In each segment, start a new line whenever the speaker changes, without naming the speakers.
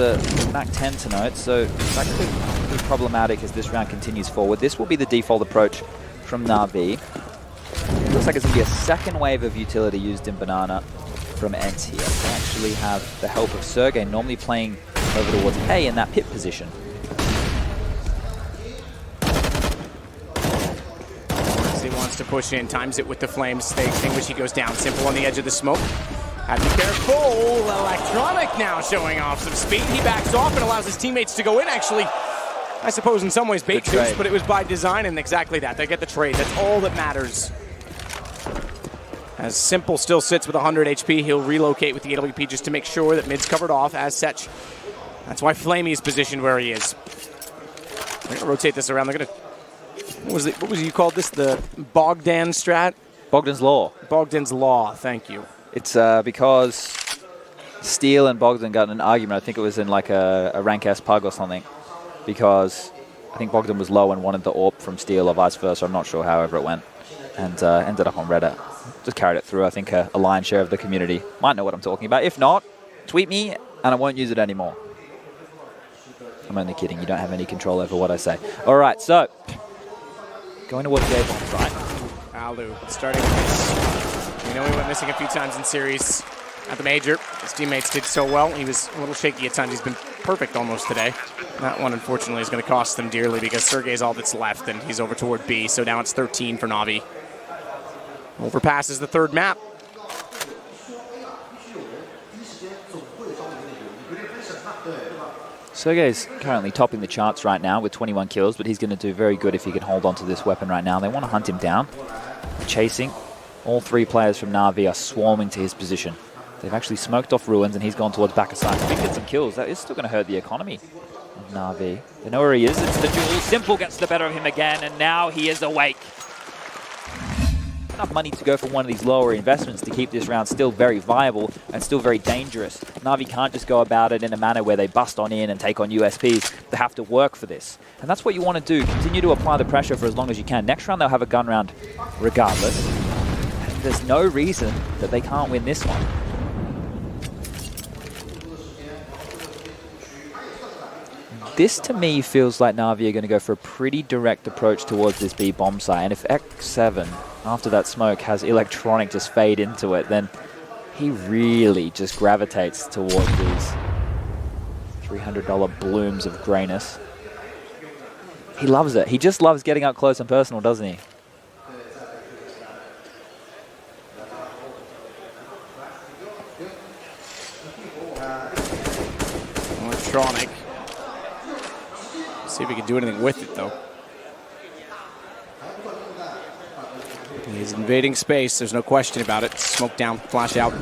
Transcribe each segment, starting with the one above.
a Mac 10 to note, so that could be problematic as this round continues forward. This will be the default approach from NAVI. It looks like it's going to be a second wave of utility used in Banana from ENCE here. They actually have the help of Sergey normally playing over towards A in that pit position.
He wants to push in, times it with the flames. They extinguish, he goes down. Simple on the edge of the smoke. Have to be careful. Electronic now showing off some speed. He backs off and allows his teammates to go in. Actually, I suppose in some ways bait juice, but it was by design, and exactly that. They get the trade. That's all that matters. As Simple still sits with 100 HP, he'll relocate with the AWP just to make sure that mid's covered off as such. That's why Flamey is positioned where he is. They're going to rotate this around. They're going to... What was you called this? The Bogdan strat?
Bogdan's Law.
Bogdan's Law, thank you.
It's because Steel and Bogdan got in an argument. I think it was in like a rank S pug or something. Because I think Bogdan was low and wanted the AWP from Steel or vice versa. I'm not sure however it went. And ended up on Reddit. Just carried it through. I think a lion's share of the community might know what I'm talking about. If not, tweet me and I won't use it anymore. I'm only kidding. You don't have any control over what I say. All right, so going towards the A-bombs, right?
Alu starting with this. We know he went missing a few times in series at the major. His teammates did so well. He was a little shaky at times. He's been perfect almost today. That one, unfortunately, is going to cost them dearly because Sergey's all that's left, and he's over toward B. So now it's 13 for Navi. Overpasses the third map.
Sergey's currently topping the charts right now with 21 kills, but he's going to do very good if he can hold on to this weapon right now. They want to hunt him down. Chasing. All three players from Navi are swarming to his position. They've actually smoked off Ruins, and he's gone towards back of side. If he gets some kills, that is still going to hurt the economy of Navi. They know where he is. It's the duel. Simple gets the better of him again, and now he is awake. Enough money to go for one of these lower investments to keep this round still very viable and still very dangerous. Navi can't just go about it in a manner where they bust on in and take on USPs. They have to work for this. And that's what you want to do. Continue to apply the pressure for as long as you can. Next round they'll have a gun round regardless. And there's no reason that they can't win this one. This, to me, feels like Navi are going to go for a pretty direct approach towards this B bomb site. And if X7, after that smoke, has Electronic just fade into it, then he really just gravitates towards these $300 blooms of grayness. He loves it. He just loves getting up close and personal, doesn't he?
Electronic. See if he can do anything with it, though. He's invading space. There's no question about it. Smoke down, flash out.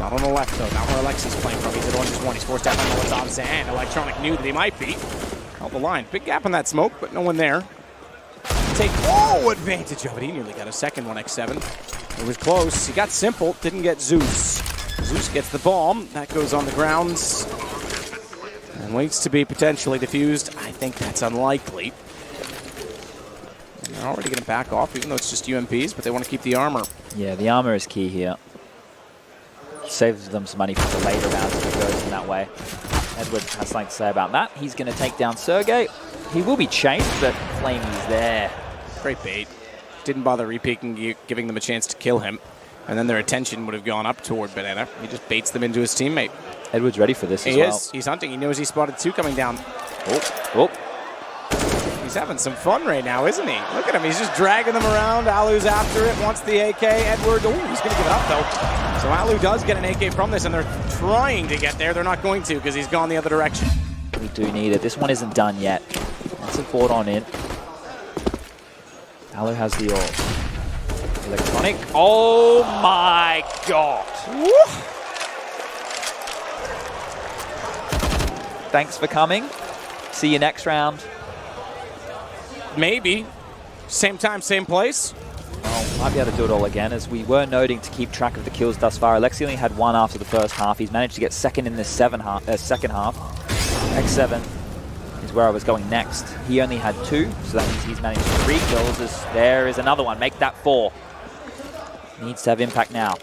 Not on the left, though. Not where Aleksi's playing from. He's at 1-1. He's forced out by Molotov's and Electronic knew that he might be. Out the line. Big gap on that smoke, but no one there. Take advantage of it. He nearly got a second one, X7. It was close. He got Simple. Didn't get Zeus. Zeus gets the bomb. That goes on the grounds. And waits to be potentially defused. I think that's unlikely. And they're already going to back off, even though it's just UMPs, but they want to keep the armor.
Yeah, the armor is key here. Saves them some money for the later rounds if it goes in that way. Edward has something to say about that. He's going to take down Sergey. He will be chased, but Flamey's there.
Great bait. Didn't bother repeaking, giving them a chance to kill him. And then their attention would have gone up toward Banana. He just baits them into his teammate.
Edward's ready for this as well.
He is. He's hunting. He knows he spotted two coming down.
Oh.
He's having some fun right now, isn't he? Look at him. He's just dragging them around. Alu's after it. Wants the AK. Edward. Oh, he's going to give it up, though. So Alu does get an AK from this, and they're trying to get there. They're not going to because he's gone the other direction.
We do need it. This one isn't done yet. Let's afford on in. Alu has the AWP. Electronic. Oh, my God. Woo. Thanks for coming. See you next round.
Maybe. Same time, same place.
Well, might be able to do it all again, as we were noting to keep track of the kills thus far. Aleksi only had one after the first half. He's managed to get second in this second half. X7 is where I was going next. He only had 2, so that means he's managed 3 kills. There is another one. Make that 4. Needs to have impact now.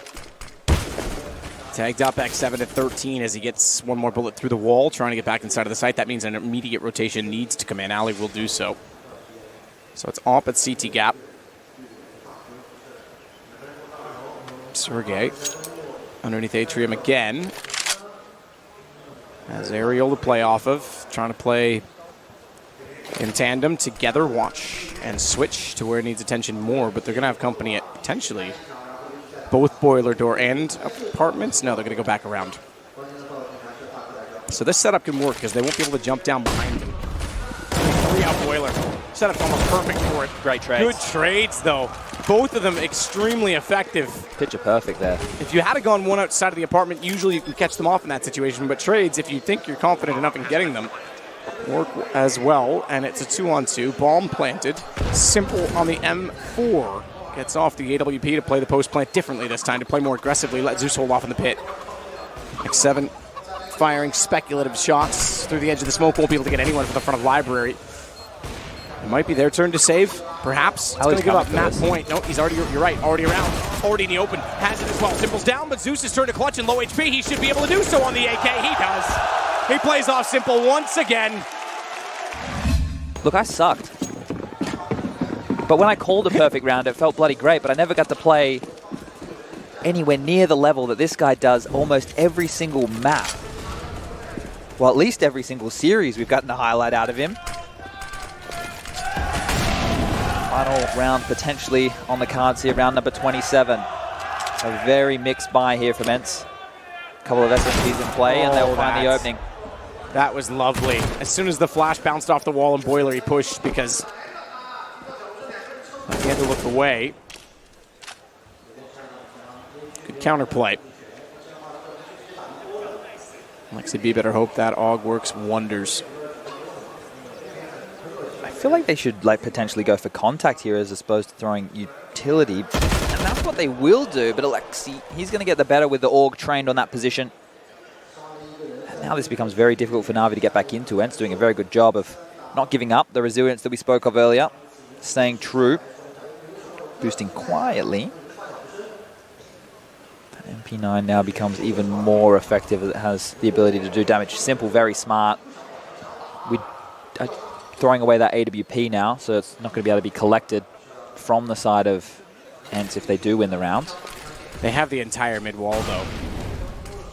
Tagged up X7 at 13 as he gets one more bullet through the wall, trying to get back inside of the site. That means an immediate rotation needs to come in. Ali will do so. So it's off at CT gap. Sergey underneath Atrium again. Has Aerial to play off of. Trying to play in tandem together. Watch and switch to where it needs attention more, but they're going to have company at potentially both boiler door and apartments. No, they're going to go back around. So this setup can work because they won't be able to jump down behind him. 3-out boiler. Setup's almost perfect for it.
Great trades.
Good trades, though. Both of them extremely effective.
Picture perfect there.
If you had gone one outside of the apartment, usually you can catch them off in that situation. But trades, if you think you're confident enough in getting them, work as well. And it's a 2-on-2. Bomb planted. Simple on the M4. Gets off the AWP to play the post plant differently this time, to play more aggressively. Let Zeus hold off in the pit. X7 firing speculative shots through the edge of the smoke. Won't be able to get anyone from the front of library. It might be their turn to save, perhaps. It's going to give up Map point. No, he's already, you're right, already around. Already in the open. Has it as well. Simple's down, but Zeus is turn to clutch and low HP. He should be able to do so on the AK. He does. He plays off Simple once again.
Look, I sucked. But when I called a perfect round, it felt bloody great, but I never got to play anywhere near the level that this guy does almost every single map. Well, at least every single series we've gotten a highlight out of him. Final round potentially on the cards here, round number 27. A very mixed buy here from ENCE. A couple of SMGs in play, and they'll find the opening.
That was lovely. As soon as the flash bounced off the wall and boiler, he pushed because he had to look away. Good counterplay. Aleksi B better hope that AUG works wonders.
I feel like they should potentially go for contact here as opposed to throwing utility. And that's what they will do, but Aleksi, he's going to get the better with the AUG trained on that position. And now this becomes very difficult for NAVI to get back into. ENCE doing a very good job of not giving up the resilience that we spoke of earlier. Staying true. Boosting quietly. That MP9 now becomes even more effective as it has the ability to do damage. Simple, very smart. We throwing away that AWP now, so it's not going to be able to be collected from the side of ENCE if they do win the round.
They have the entire mid wall, though.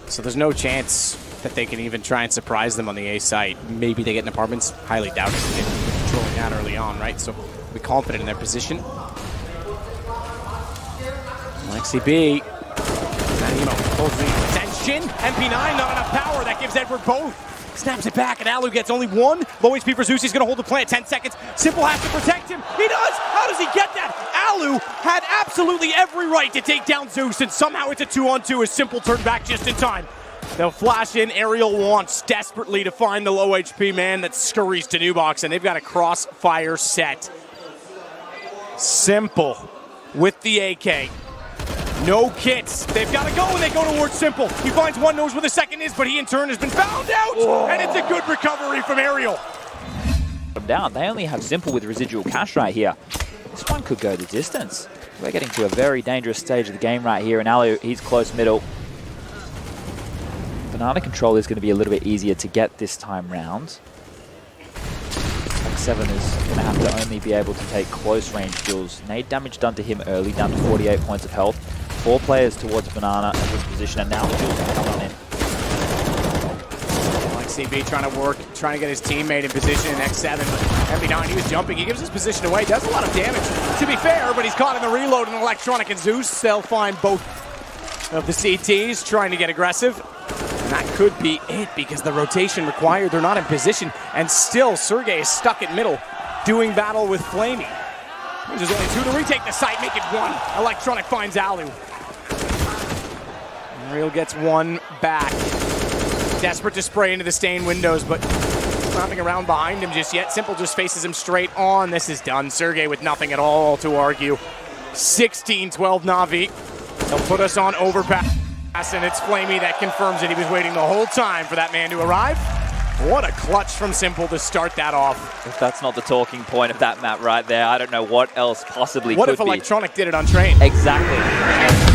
So there's no chance that they can even try and surprise them on the A site. Maybe they get in apartments. Highly doubt it. They're controlling that early on, right? So be confident in their position. Aleksi B. Danylo pulls the attention. MP9, not enough power. That gives Edward both. Snaps it back, and Alu gets only one. Low HP for Zeus. He's going to hold the plant. 10 seconds. Simple has to protect him. He does. How does he get that? Alu had absolutely every right to take down Zeus, and somehow it's a 2-on-2 as Simple turned back just in time. They'll flash in. Aerial wants desperately to find the low HP man that scurries to new box, and they've got a crossfire set. Simple with the AK. No kits. They've got to go, and they go towards Simple. He finds one, knows where the second is, but he in turn has been found out. Whoa. And it's a good recovery from Aerial.
Down. They only have Simple with residual cash right here. This one could go the distance. We're getting to a very dangerous stage of the game right here, and Alu, he's close middle. Banana control is going to be a little bit easier to get this time round. X7 is going to have to only be able to take close range kills. Nade damage done to him early, down to 48 points of health. 4 players towards Banana at this position, and now the kills are coming in.
Aleksi B trying to work, trying to get his teammate in position in X7. MP9, he was jumping. He gives his position away, does a lot of damage, to be fair, but he's caught in the reload in Electronic and Zeus. They'll find both of the CTs trying to get aggressive. And that could be it because the rotation required, they're not in position, and still Sergey is stuck at middle, doing battle with Flamey. There's only 2 to retake the site, make it 1. Electronic finds Alu. Real gets 1 back. Desperate to spray into the stained windows, but nothing around behind him just yet. Simple just faces him straight on. This is done. Sergey with nothing at all to argue. 16-12 NAVI. They'll put us on overpass, and it's Flamey that confirms it. He was waiting the whole time for that man to arrive. What a clutch from Simple to start that off.
If that's not the talking point of that map right there, I don't know what else possibly could be.
What if Electronic did it on train?
Exactly.